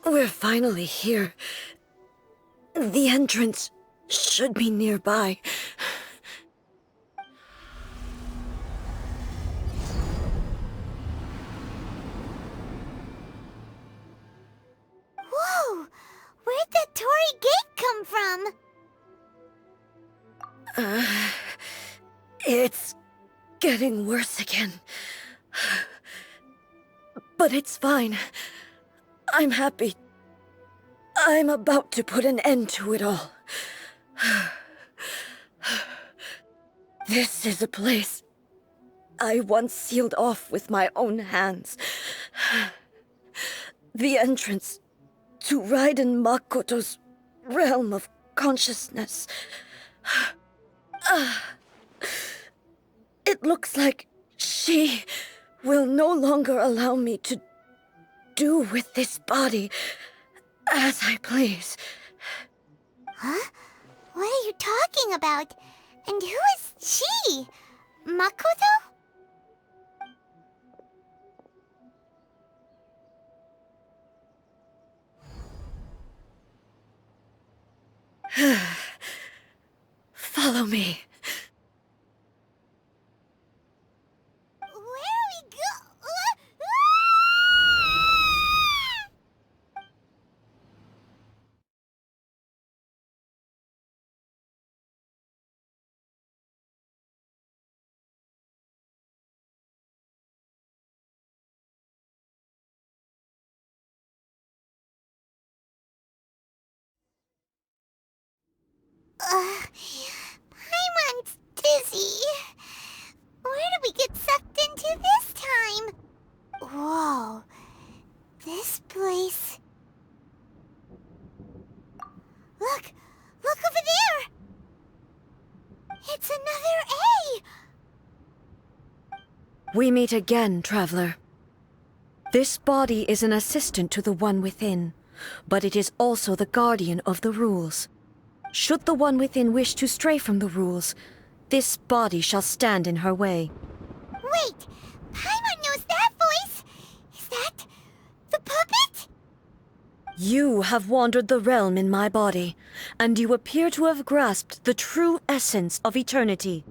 We're finally here. The entrance should be nearby. Whoa! Where'd that Torii gate come from? It's getting worse again. But it's fine. I'm happy. I'm about to put an end to it all. This is a place I once sealed off with my own hands. The entrance to Raiden Makoto's realm of consciousness. It looks like she will no longer allow me to do with this body as I please. Huh? What are you talking about? And who is she? Makoto? Follow me. Where are we go? Paimon's dizzy. Where did we get sucked into this time? Whoa. This place... Look! Look over there! It's another A! We meet again, traveler. This body is an assistant to the one within, but it is also the guardian of the rules. Should the one within wish to stray from the rules, this body shall stand in her way. Wait! Paimon knows that voice! Is that... the puppet? You have wandered the realm in my body, and you appear to have grasped the true essence of eternity.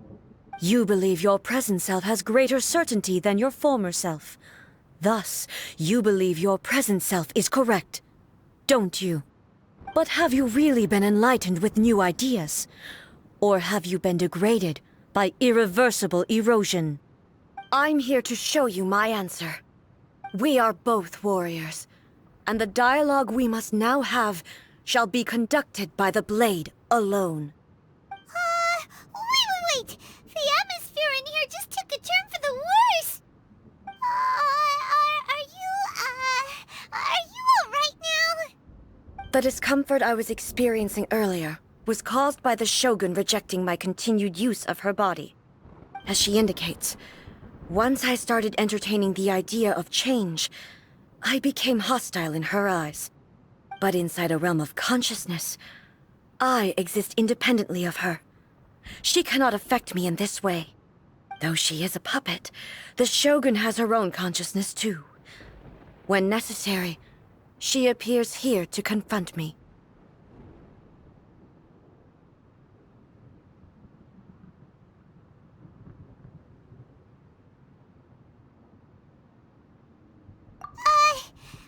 You believe your present self has greater certainty than your former self. Thus, you believe your present self is correct, don't you? But have you really been enlightened with new ideas? Or have you been degraded by irreversible erosion? I'm here to show you my answer. We are both warriors, and the dialogue we must now have shall be conducted by the blade alone. Wait! The atmosphere in here just took a turn for the worse! Are you alright now? The discomfort I was experiencing earlier was caused by the Shogun rejecting my continued use of her body. As she indicates, once I started entertaining the idea of change, I became hostile in her eyes. But inside a realm of consciousness, I exist independently of her. She cannot affect me in this way. Though she is a puppet, the Shogun has her own consciousness too. When necessary, she appears here to confront me.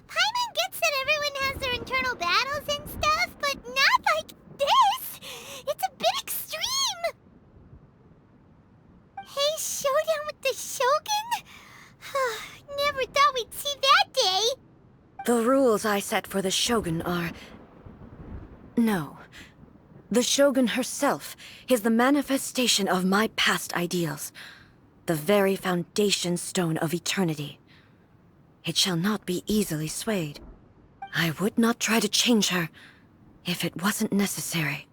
Paimon gets that everyone has their internal battles and stuff, but not like this! It's a bit extreme! Hey, showdown with the Shogun? Never thought we'd see that day! The rules I set for the Shogun are... No. The Shogun herself is the manifestation of my past ideals. The very foundation stone of eternity. It shall not be easily swayed. I would not try to change her if it wasn't necessary.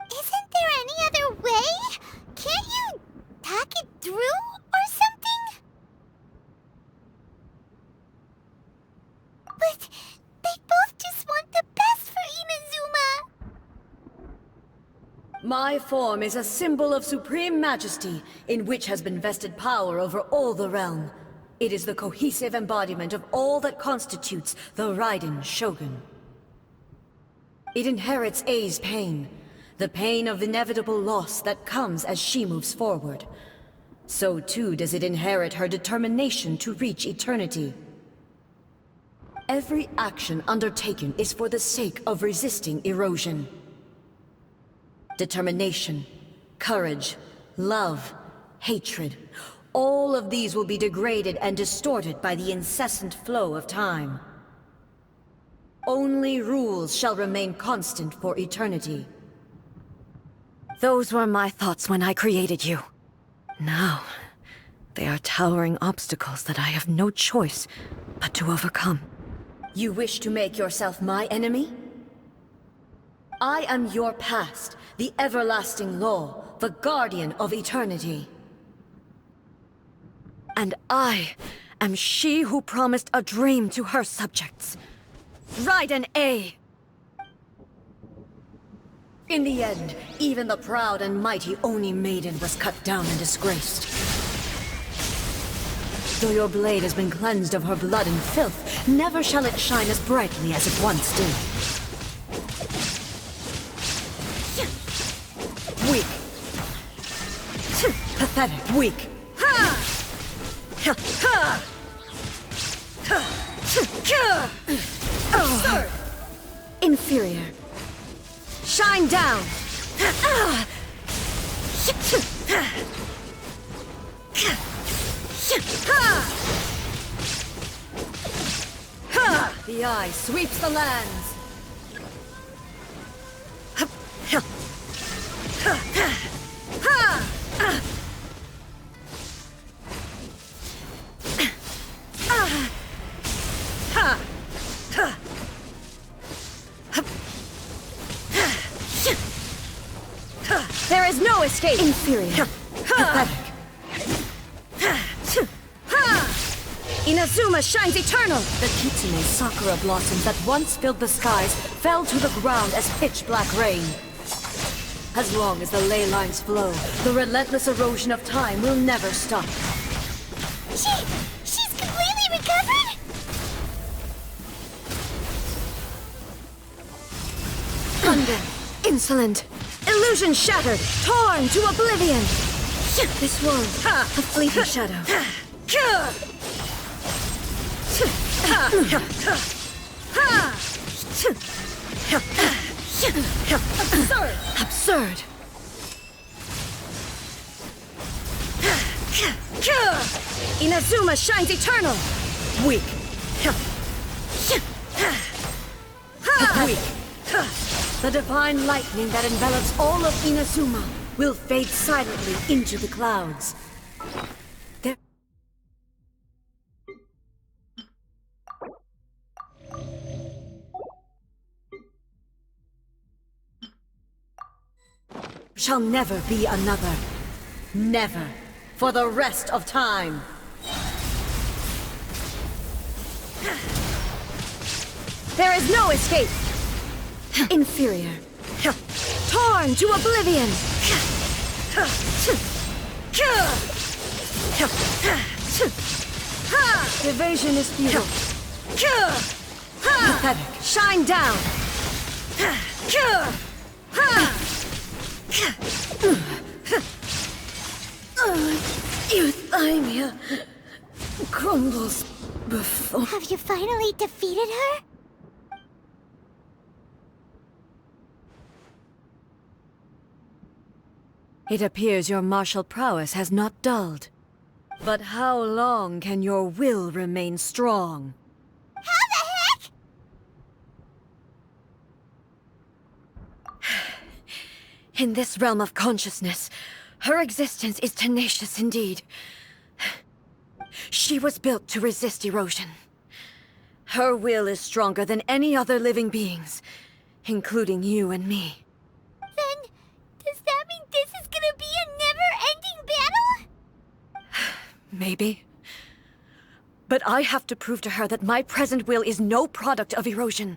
Isn't there any other way? Can't you talk it through or something? But they both just want the best for Inazuma. My form is a symbol of supreme majesty, in which has been vested power over all the realm. It is the cohesive embodiment of all that constitutes the Raiden Shogun. It inherits Ei's pain, the pain of inevitable loss that comes as she moves forward. So too does it inherit her determination to reach eternity. Every action undertaken is for the sake of resisting erosion. Determination, courage, love, hatred, all of these will be degraded and distorted by the incessant flow of time. Only rules shall remain constant for eternity. Those were my thoughts when I created you. Now, they are towering obstacles that I have no choice but to overcome. You wish to make yourself my enemy? I am your past, the everlasting law, the guardian of eternity. And I am she who promised a dream to her subjects. Raiden A. In the end, even the proud and mighty Oni Maiden was cut down and disgraced. Though your blade has been cleansed of her blood and filth, never shall it shine as brightly as it once did. Weak. Pathetic. Weak. Absurd. Inferior. Shine down. The eye sweeps the lands. There is no escape! Inferior. Pathetic. Inazuma shines eternal! The kitsune sakura blossoms that once filled the skies fell to the ground as pitch-black rain. As long as the ley lines flow, the relentless erosion of time will never stop. She's completely recovered? Thunder! Insolent! Illusion shattered! Torn to oblivion! This world, a fleeting shadow. Absurd! Absurd! Inazuma shines eternal! Weak! Weak! The divine lightning that envelops all of Inazuma will fade silently into the clouds. There shall never be another. Never. For the rest of time. There is no escape. Inferior. Torn to oblivion. Evasion is futile. Pathetic. Shine down. Euthymia crumbles before... Have you finally defeated her? It appears your martial prowess has not dulled. But how long can your will remain strong? How the heck? In this realm of consciousness, her existence is tenacious indeed. She was built to resist erosion. Her will is stronger than any other living being's, including you and me. Then, does that mean this is gonna be a never-ending battle? Maybe. But I have to prove to her that my present will is no product of erosion.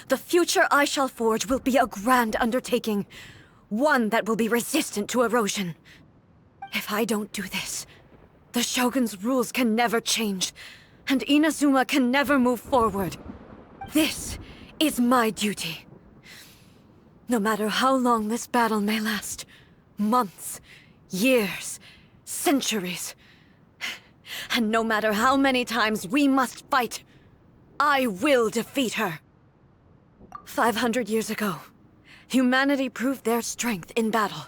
The future I shall forge will be a grand undertaking. One that will be resistant to erosion. If I don't do this, The Shogun's rules can never change, and Inazuma can never move forward. This is my duty. No matter how long this battle may last, months, years, centuries, and no matter how many times we must fight, I will defeat her. 500 years ago, humanity proved their strength in battle.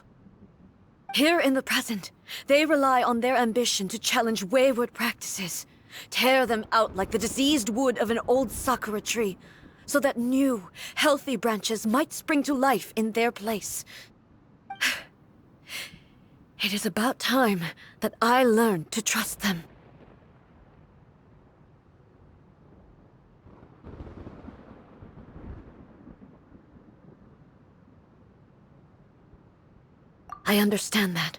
Here in the present, they rely on their ambition to challenge wayward practices, tear them out like the diseased wood of an old sakura tree, so that new, healthy branches might spring to life in their place. It is about time that I learned to trust them. I understand that.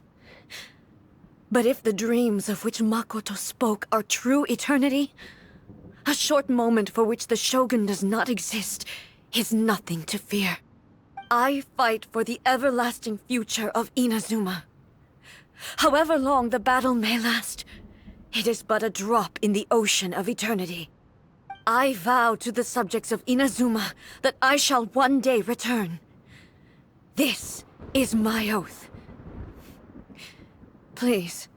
But if the dreams of which Makoto spoke are true eternity, a short moment for which the Shogun does not exist is nothing to fear. I fight for the everlasting future of Inazuma. However long the battle may last, it is but a drop in the ocean of eternity. I vow to the subjects of Inazuma that I shall one day return. This is my oath. Please,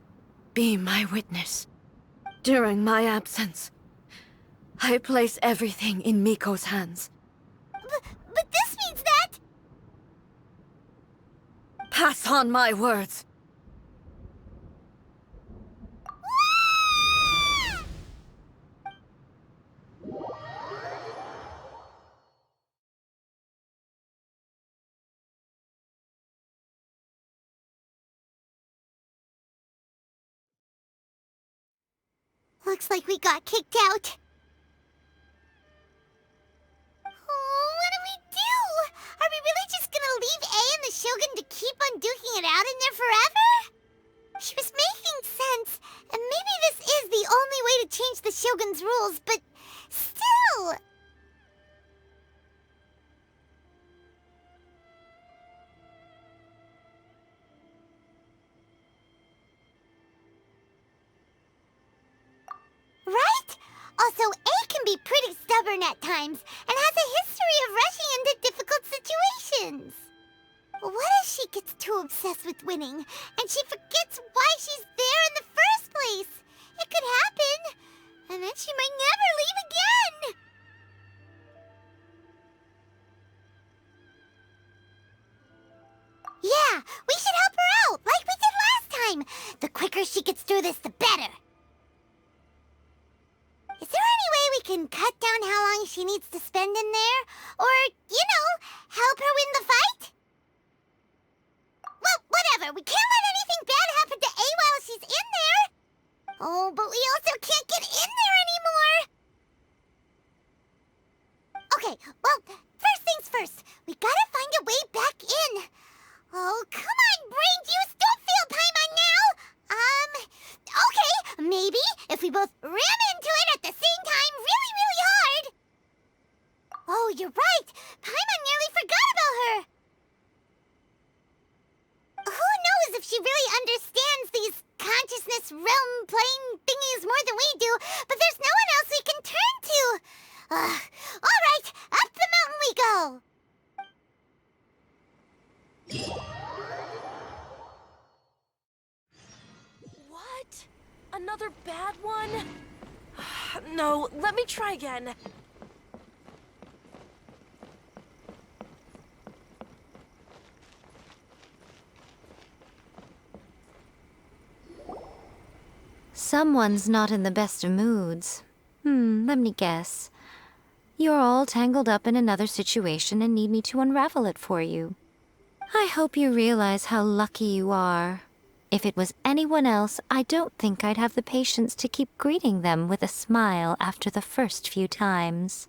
be my witness. During my absence, I place everything in Miko's hands. But this means that... Pass on my words. Looks like we got kicked out. Oh, what do we do? Are we really just gonna leave A and the Shogun to keep on duking it out in there forever? She was making sense, and maybe this is the only way to change the Shogun's rules, but still... Right? Also, A can be pretty stubborn at times, and has a history of rushing into difficult situations. What if she gets too obsessed with winning, and she forgets why she's there in the first place? It could happen, and then she might never leave again! Yeah, we should help her out, like we did last time! The quicker she gets through this, the better! Is there any way we can cut down how long she needs to spend in there? Or, you know, help her win the fight? Well, whatever. We can't let anything bad happen to A while she's in there. Oh, but we also can't get in there anymore. Okay, well, first things first. We gotta find a way back in. Oh, come on, brain juice. Don't feel Paimon now. Okay, maybe if we both ram into it at the same time really, really hard. Oh, you're right. Paimon nearly forgot about her. Who knows if she really understands these consciousness realm playing thingies more than we do, but there's no one else we can turn to. All right, up the mountain we go. What? Another bad one? No, let me try again. Someone's not in the best of moods. Let me guess. You're all tangled up in another situation and need me to unravel it for you. I hope you realize how lucky you are. If it was anyone else, I don't think I'd have the patience to keep greeting them with a smile after the first few times.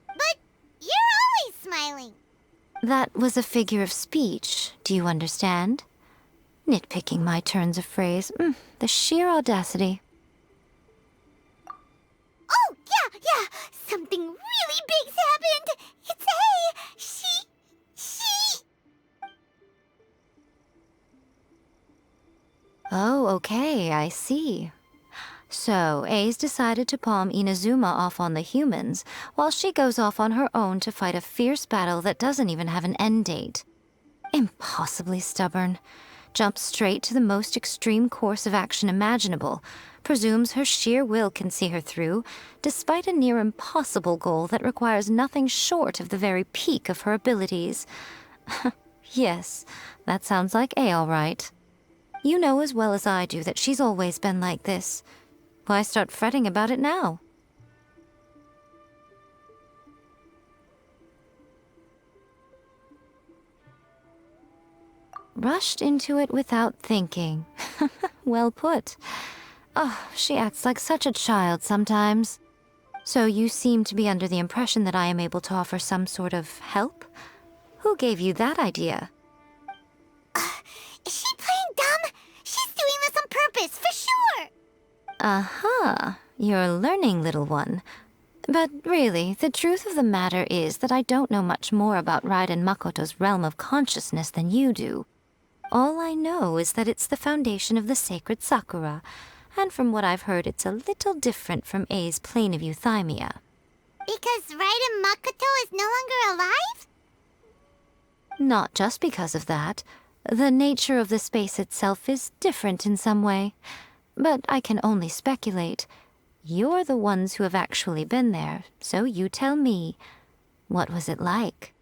But you're always smiling. That was a figure of speech, do you understand? Nitpicking my turns of phrase. The sheer audacity. Oh, yeah. Something really big's happened. It's A. She... Oh, okay, I see. So, A's decided to palm Inazuma off on the humans, while she goes off on her own to fight a fierce battle that doesn't even have an end date. Impossibly stubborn. Jumps straight to the most extreme course of action imaginable, presumes her sheer will can see her through, despite a near impossible goal that requires nothing short of the very peak of her abilities. Yes, that sounds like A all right. You know as well as I do that she's always been like this. Why start fretting about it now? Rushed into it without thinking. Well put. Oh, she acts like such a child sometimes. So you seem to be under the impression that I am able to offer some sort of help? Who gave you that idea? Is she playing dumb? She's doing this on purpose, for sure! Aha, you're learning, little one. But really, the truth of the matter is that I don't know much more about Raiden Makoto's realm of consciousness than you do. All I know is that it's the foundation of the sacred Sakura, and from what I've heard, it's a little different from A's plane of euthymia. Because Raiden Makoto is no longer alive? Not just because of that. The nature of the space itself is different in some way. But I can only speculate. You're the ones who have actually been there, so you tell me. What was it like?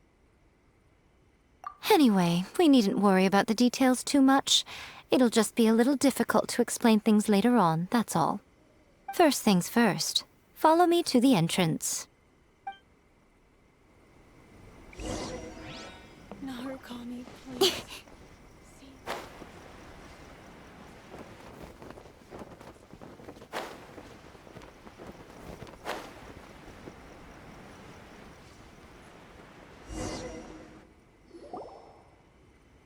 Anyway, we needn't worry about the details too much. It'll just be a little difficult to explain things later on, that's all. First things first. Follow me to the entrance. Narukami, please.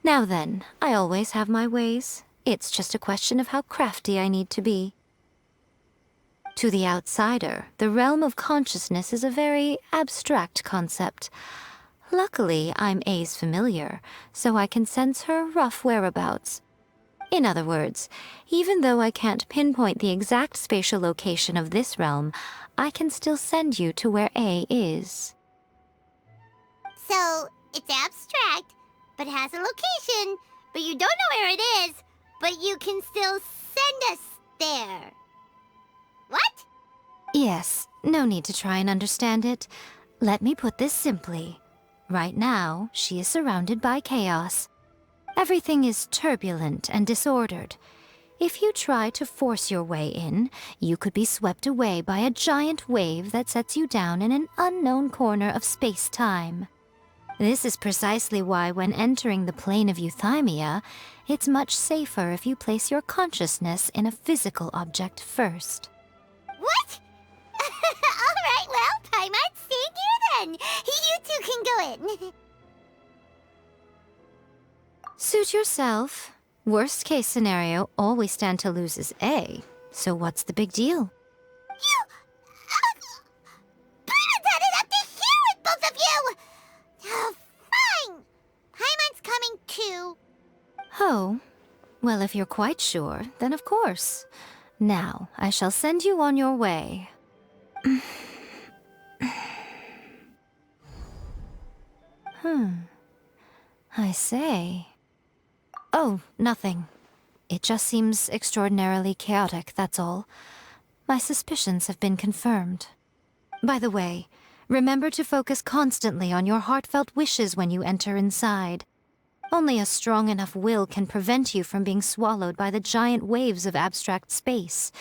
Now then, I always have my ways. It's just a question of how crafty I need to be. To the outsider, the realm of consciousness is a very abstract concept. Luckily, I'm A's familiar, so I can sense her rough whereabouts. In other words, even though I can't pinpoint the exact spatial location of this realm, I can still send you to where A is. So, it's abstract, but has a location, but you don't know where it is, but you can still send us there. What? Yes, no need to try and understand it. Let me put this simply. Right now, she is surrounded by chaos. Everything is turbulent and disordered. If you try to force your way in, you could be swept away by a giant wave that sets you down in an unknown corner of space-time. This is precisely why when entering the plane of euthymia, it's much safer if you place your consciousness in a physical object first. What? Alright, well, I might stand here then. You two can go in. Suit yourself. Worst case scenario, all we stand to lose is A. So what's the big deal? You... Bernadette up to here with both of you! Oh, fine! Paimon's coming too. Oh, well, if you're quite sure, then of course. Now, I shall send you on your way. I say. Oh, nothing. It just seems extraordinarily chaotic, that's all. My suspicions have been confirmed. By the way, remember to focus constantly on your heartfelt wishes when you enter inside. Only a strong enough will can prevent you from being swallowed by the giant waves of abstract space.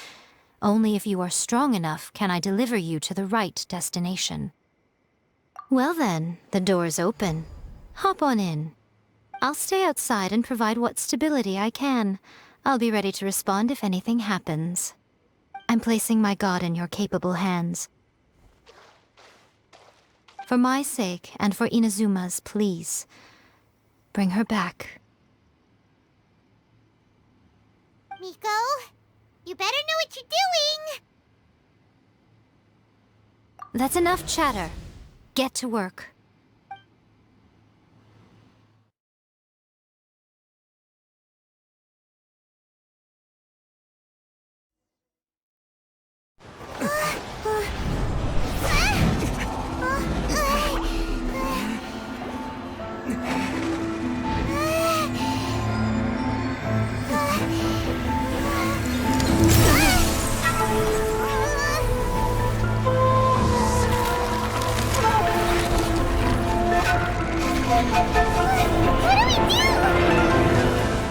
Only if you are strong enough can I deliver you to the right destination. Well then, the door's open. Hop on in. I'll stay outside and provide what stability I can. I'll be ready to respond if anything happens. I'm placing my god in your capable hands. For my sake, and for Inazuma's, please. Bring her back. Miko, you better know what you're doing! That's enough chatter. Get to work.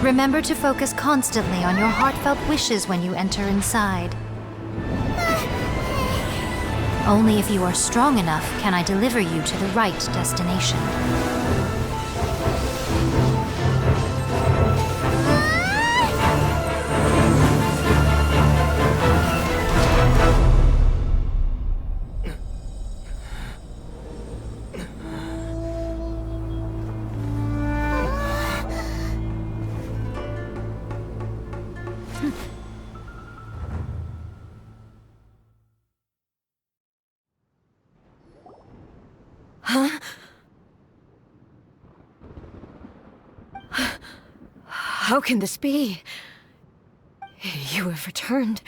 Remember to focus constantly on your heartfelt wishes when you enter inside. Only if you are strong enough can I deliver you to the right destination. How can this be? You have returned.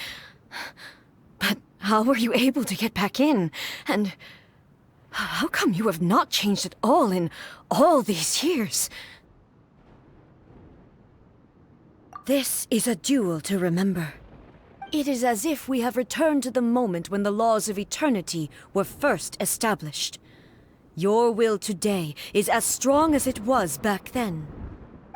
But how were you able to get back in? And how come you have not changed at all in all these years? This is a duel to remember. It is as if we have returned to the moment when the laws of eternity were first established. Your will today is as strong as it was back then.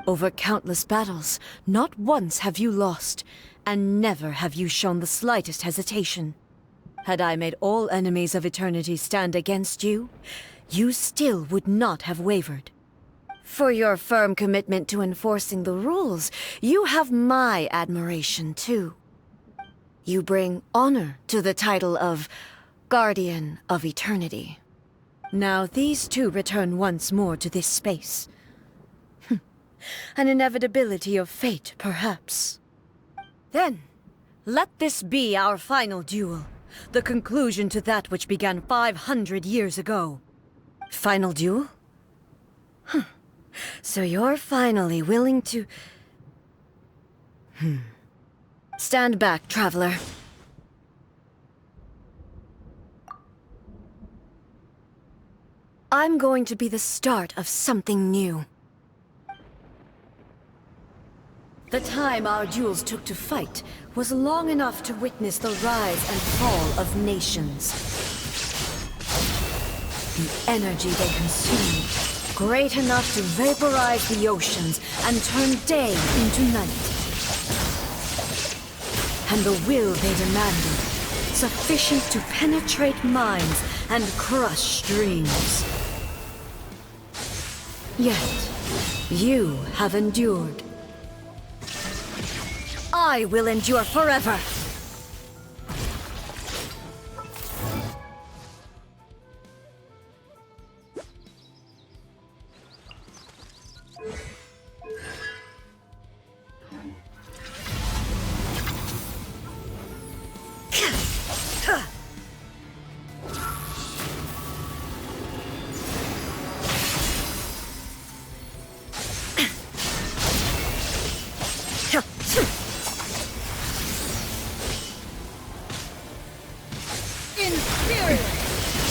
Over countless battles, not once have you lost, and never have you shown the slightest hesitation. Had I made all enemies of eternity stand against you, you still would not have wavered. For your firm commitment to enforcing the rules, you have my admiration too. You bring honor to the title of Guardian of Eternity. Now these two return once more to this space. An inevitability of fate, perhaps. Then, let this be our final duel. The conclusion to that which began 500 years ago. Final duel? So you're finally willing to... Stand back, traveler. I'm going to be the start of something new. The time our duels took to fight was long enough to witness the rise and fall of nations. The energy they consumed, great enough to vaporize the oceans and turn day into night. And the will they demanded, sufficient to penetrate minds and crush dreams. Yet, you have endured. I will endure forever!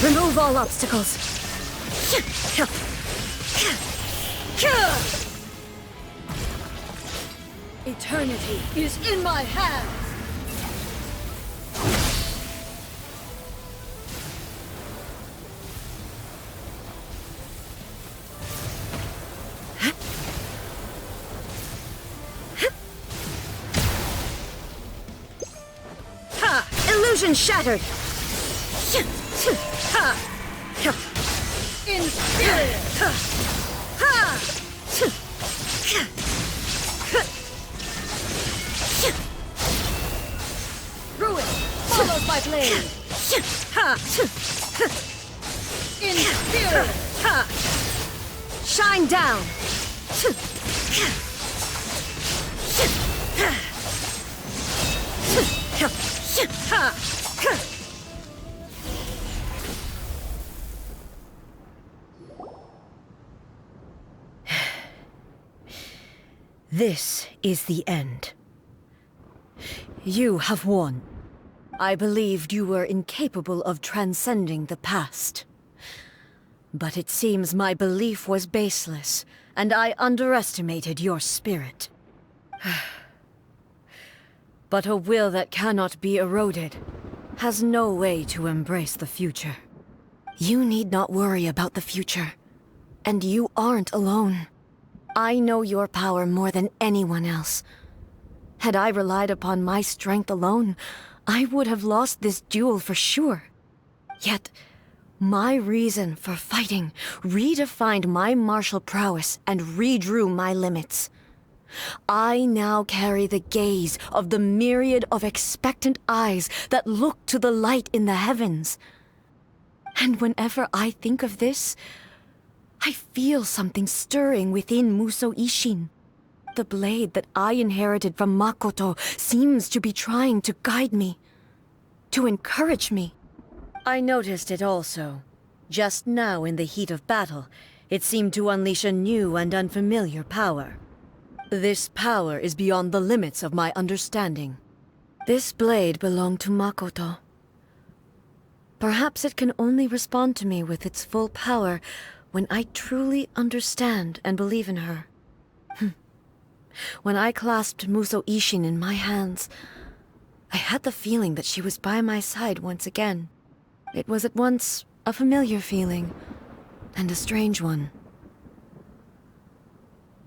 Remove all obstacles. Eternity is in my hands. Illusion shattered. Inferior! Ruin follows my blade. Inferior! Shine down. This is the end. You have won. I believed you were incapable of transcending the past. But it seems my belief was baseless, and I underestimated your spirit. But a will that cannot be eroded has no way to embrace the future. You need not worry about the future, and you aren't alone. I know your power more than anyone else. Had I relied upon my strength alone, I would have lost this duel for sure. Yet, my reason for fighting redefined my martial prowess and redrew my limits. I now carry the gaze of the myriad of expectant eyes that look to the light in the heavens. And whenever I think of this, I feel something stirring within Musou Ishin. The blade that I inherited from Makoto seems to be trying to guide me, to encourage me. I noticed it also. Just now in the heat of battle, it seemed to unleash a new and unfamiliar power. This power is beyond the limits of my understanding. This blade belonged to Makoto. Perhaps it can only respond to me with its full power when I truly understand and believe in her. When I clasped Musou Ishin in my hands, I had the feeling that she was by my side once again. It was at once a familiar feeling and a strange one.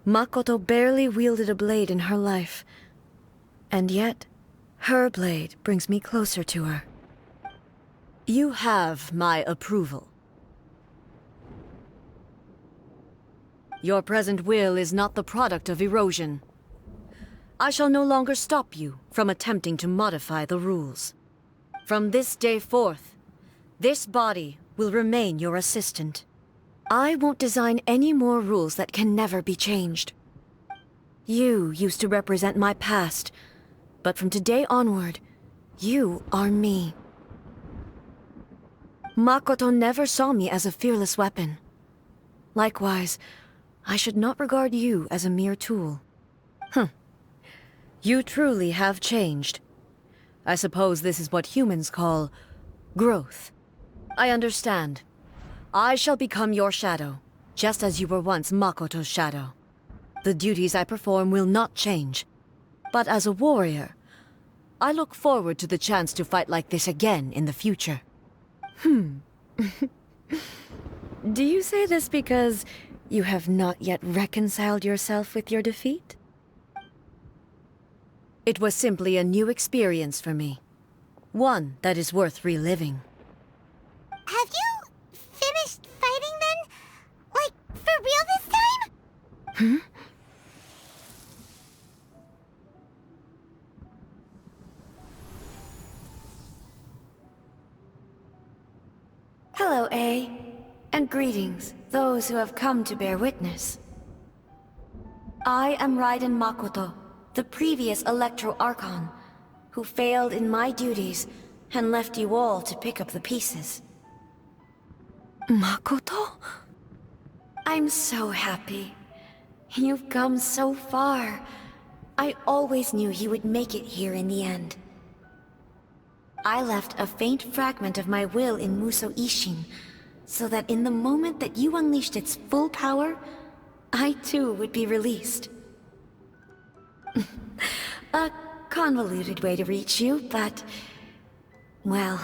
Makoto barely wielded a blade in her life, and yet her blade brings me closer to her. You have my approval. Your present will is not the product of erosion. I shall no longer stop you from attempting to modify the rules. From this day forth, this body will remain your assistant. I won't design any more rules that can never be changed. You used to represent my past, but from today onward, you are me. Makoto never saw me as a fearless weapon. Likewise, I should not regard you as a mere tool. You truly have changed. I suppose this is what humans call growth. I understand. I shall become your shadow, just as you were once Makoto's shadow. The duties I perform will not change. But as a warrior, I look forward to the chance to fight like this again in the future. Do you say this because you have not yet reconciled yourself with your defeat? It was simply a new experience for me. One that is worth reliving. Have you finished fighting then? Like, for real this time? Hello, A. And greetings, those who have come to bear witness. I am Raiden Makoto, the previous Electro Archon, who failed in my duties and left you all to pick up the pieces. Makoto? I'm so happy. You've come so far. I always knew you would make it here in the end. I left a faint fragment of my will in Musou Ishin, so that in the moment that you unleashed its full power, I too would be released. A convoluted way to reach you, but... well,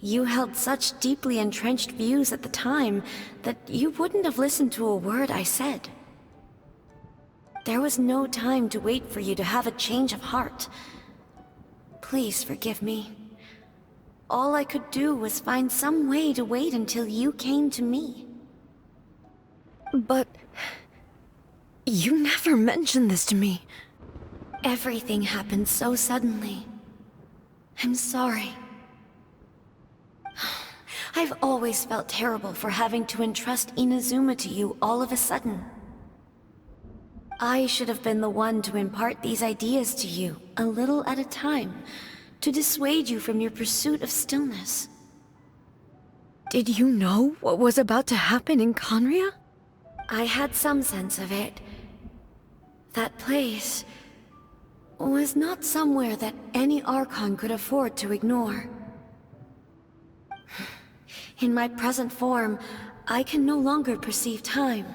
you held such deeply entrenched views at the time that you wouldn't have listened to a word I said. There was no time to wait for you to have a change of heart. Please forgive me. All I could do was find some way to wait until you came to me. But... you never mentioned this to me. Everything happened so suddenly. I'm sorry. I've always felt terrible for having to entrust Inazuma to you all of a sudden. I should have been the one to impart these ideas to you, a little at a time, to dissuade you from your pursuit of stillness. Did you know what was about to happen in Conria? I had some sense of it. That place was not somewhere that any Archon could afford to ignore. In my present form, I can no longer perceive time.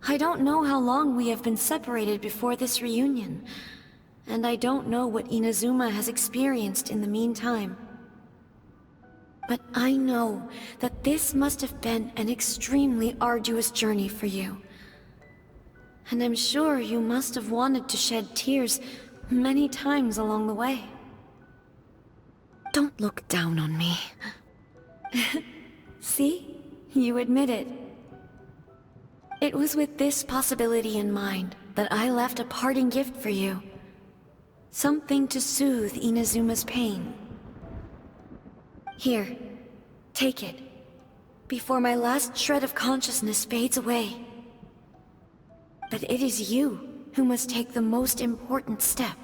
I don't know how long we have been separated before this reunion, and I don't know what Inazuma has experienced in the meantime. But I know that this must have been an extremely arduous journey for you. And I'm sure you must have wanted to shed tears many times along the way. Don't look down on me. See? You admit it. It was with this possibility in mind that I left a parting gift for you. Something to soothe Inazuma's pain. Here, take it, before my last shred of consciousness fades away. But it is you who must take the most important step.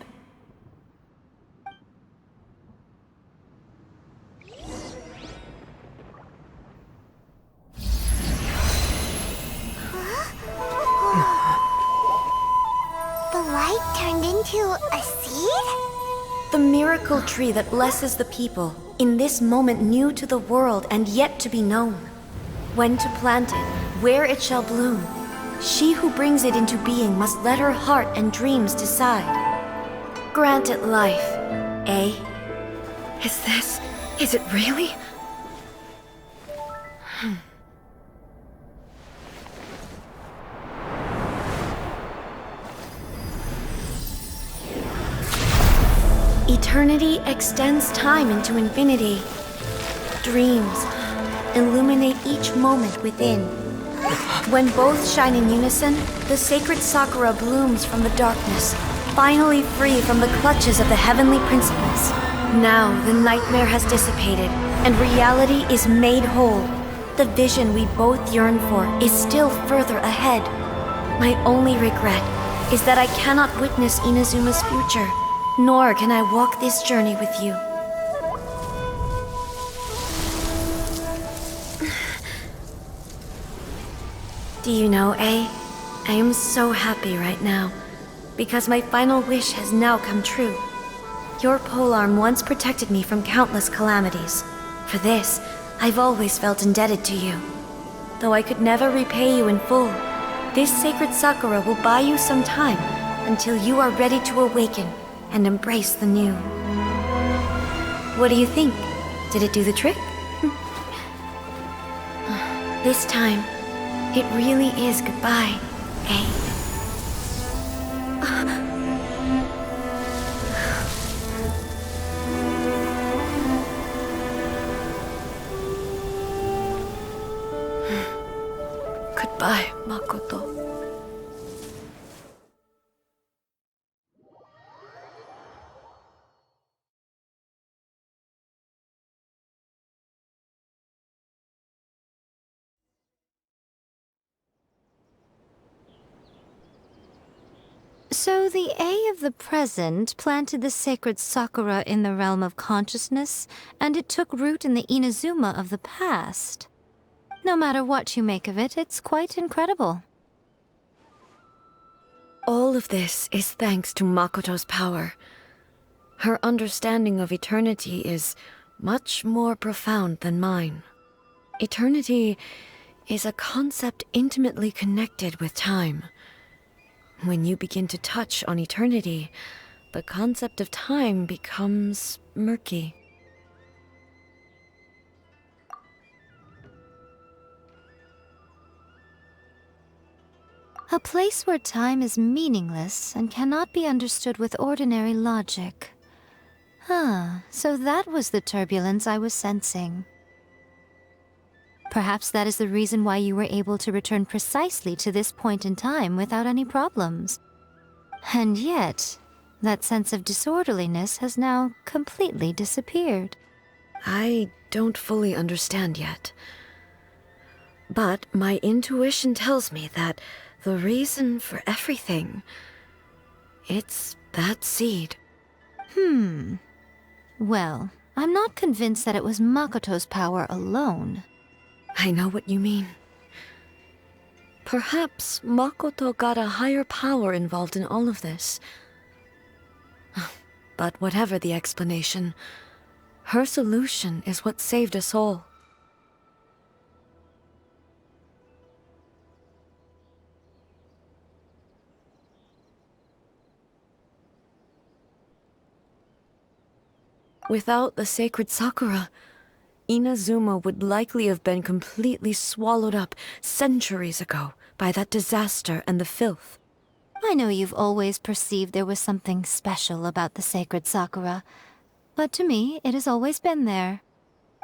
The light turned into a seed? The miracle tree that blesses the people, in this moment new to the world and yet to be known. When to plant it, where it shall bloom. She who brings it into being must let her heart and dreams decide. Grant it life, eh? Is it really? Eternity extends time into infinity. Dreams illuminate each moment within. When both shine in unison, the sacred Sakura blooms from the darkness, finally free from the clutches of the heavenly principles. Now the nightmare has dissipated, and reality is made whole. The vision we both yearn for is still further ahead. My only regret is that I cannot witness Inazuma's future, nor can I walk this journey with you. Do you know, I am so happy right now, because my final wish has now come true. Your polearm once protected me from countless calamities. For this, I've always felt indebted to you. Though I could never repay you in full, this sacred Sakura will buy you some time until you are ready to awaken and embrace the new. What do you think? Did it do the trick? This time, it really is goodbye, eh? Goodbye, Makoto. So the A of the present planted the sacred Sakura in the realm of consciousness, and it took root in the Inazuma of the past. No matter what you make of it, it's quite incredible. All of this is thanks to Makoto's power. Her understanding of eternity is much more profound than mine. Eternity is a concept intimately connected with time. When you begin to touch on eternity, the concept of time becomes murky. A place where time is meaningless and cannot be understood with ordinary logic. So that was the turbulence I was sensing. Perhaps that is the reason why you were able to return precisely to this point in time without any problems. And yet, that sense of disorderliness has now completely disappeared. I don't fully understand yet. But my intuition tells me that the reason for everything, it's that seed. Well, I'm not convinced that it was Makoto's power alone. I know what you mean. Perhaps Makoto got a higher power involved in all of this. But whatever the explanation, her solution is what saved us all. Without the sacred Sakura, Inazuma would likely have been completely swallowed up centuries ago by that disaster and the filth. I know you've always perceived there was something special about the sacred Sakura, but to me, it has always been there.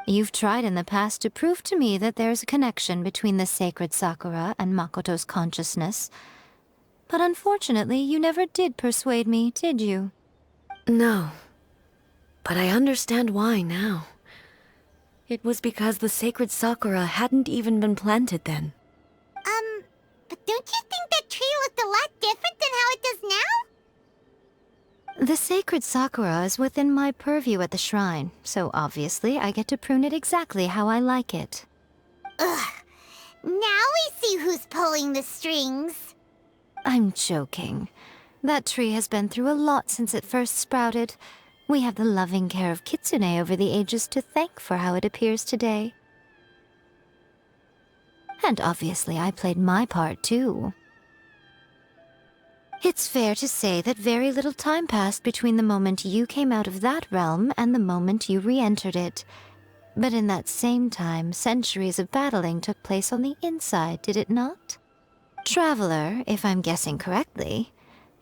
You've tried in the past to prove to me that there's a connection between the sacred Sakura and Makoto's consciousness, but unfortunately, you never did persuade me, did you? No. But I understand why now. It was because the sacred Sakura hadn't even been planted then. But don't you think that tree looked a lot different than how it does now? The sacred Sakura is within my purview at the shrine, so obviously I get to prune it exactly how I like it. Ugh. Now we see who's pulling the strings. I'm joking. That tree has been through a lot since it first sprouted. We have the loving care of Kitsune over the ages to thank for how it appears today. And obviously I played my part too. It's fair to say that very little time passed between the moment you came out of that realm and the moment you re-entered it. But in that same time, centuries of battling took place on the inside, did it not? Traveler, if I'm guessing correctly,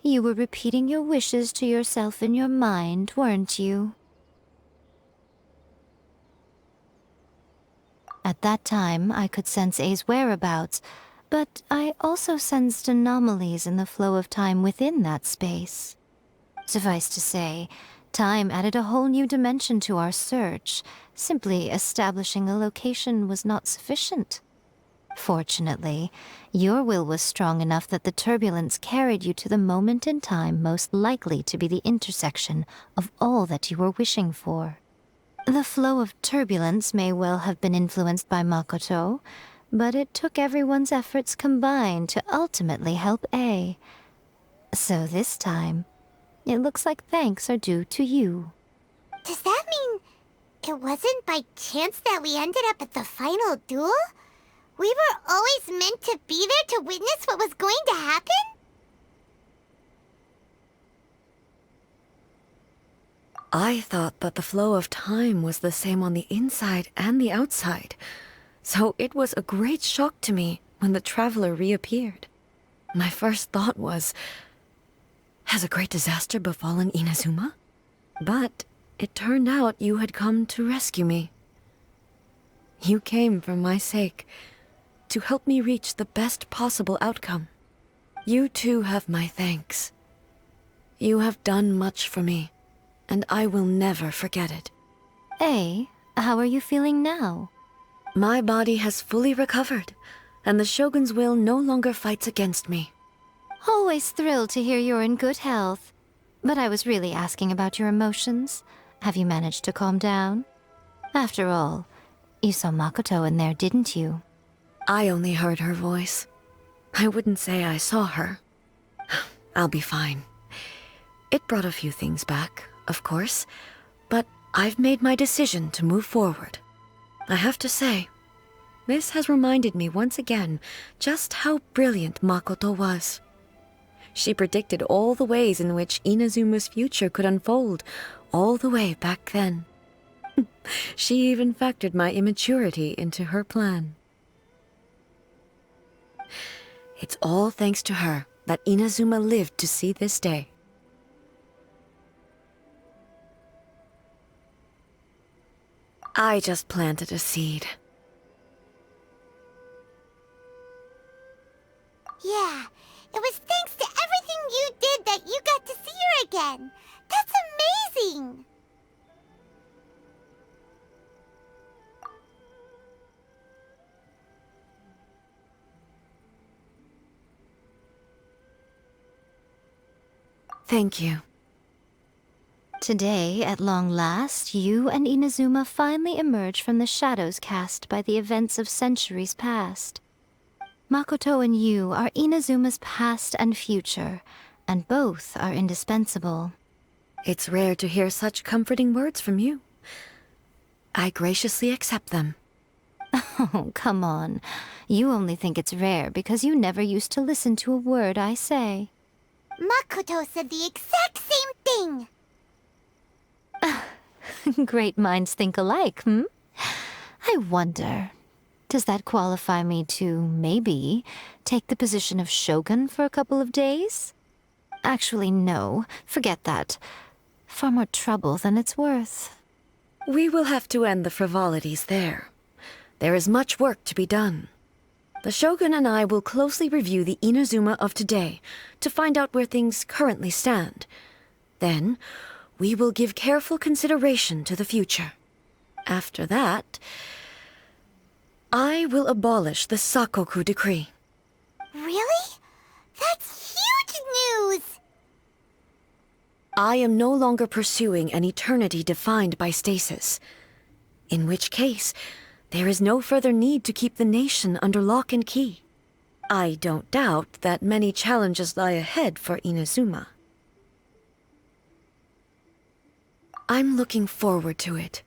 you were repeating your wishes to yourself in your mind, weren't you? At that time, I could sense A's whereabouts, but I also sensed anomalies in the flow of time within that space. Suffice to say, time added a whole new dimension to our search. Simply establishing a location was not sufficient. Fortunately, your will was strong enough that the turbulence carried you to the moment in time most likely to be the intersection of all that you were wishing for. The flow of turbulence may well have been influenced by Makoto, but it took everyone's efforts combined to ultimately help A. So this time, it looks like thanks are due to you. Does that mean it wasn't by chance that we ended up at the final duel? We were always meant to be there to witness what was going to happen? I thought that the flow of time was the same on the inside and the outside, so it was a great shock to me when the traveler reappeared. My first thought was, has a great disaster befallen Inazuma? But it turned out you had come to rescue me. You came for my sake, to help me reach the best possible outcome. You too have my thanks. You have done much for me, and I will never forget it. A, how are you feeling now? My body has fully recovered, and the Shogun's will no longer fights against me. Always thrilled to hear you're in good health. But I was really asking about your emotions. Have you managed to calm down? After all, you saw Makoto in there, didn't you? I only heard her voice. I wouldn't say I saw her. I'll be fine. It brought a few things back, of course, but I've made my decision to move forward. I have to say, this has reminded me once again just how brilliant Makoto was. She predicted all the ways in which Inazuma's future could unfold, all the way back then. She even factored my immaturity into her plan. It's all thanks to her that Inazuma lived to see this day. I just planted a seed. Yeah, it was thanks to everything you did that you got to see her again. That's amazing! Thank you. Today, at long last, you and Inazuma finally emerge from the shadows cast by the events of centuries past. Makoto and you are Inazuma's past and future, and both are indispensable. It's rare to hear such comforting words from you. I graciously accept them. Oh, come on. You only think it's rare because you never used to listen to a word I say. Makoto said the exact same thing! Great minds think alike, hmm? I wonder, does that qualify me to, maybe, take the position of Shogun for a couple of days? Actually, no. Forget that. Far more trouble than it's worth. We will have to end the frivolities there. There is much work to be done. The Shogun and I will closely review the Inazuma of today to find out where things currently stand. Then, we will give careful consideration to the future. After that, I will abolish the Sakoku decree. Really? That's huge news! I am no longer pursuing an eternity defined by stasis. In which case, there is no further need to keep the nation under lock and key. I don't doubt that many challenges lie ahead for Inazuma. I'm looking forward to it.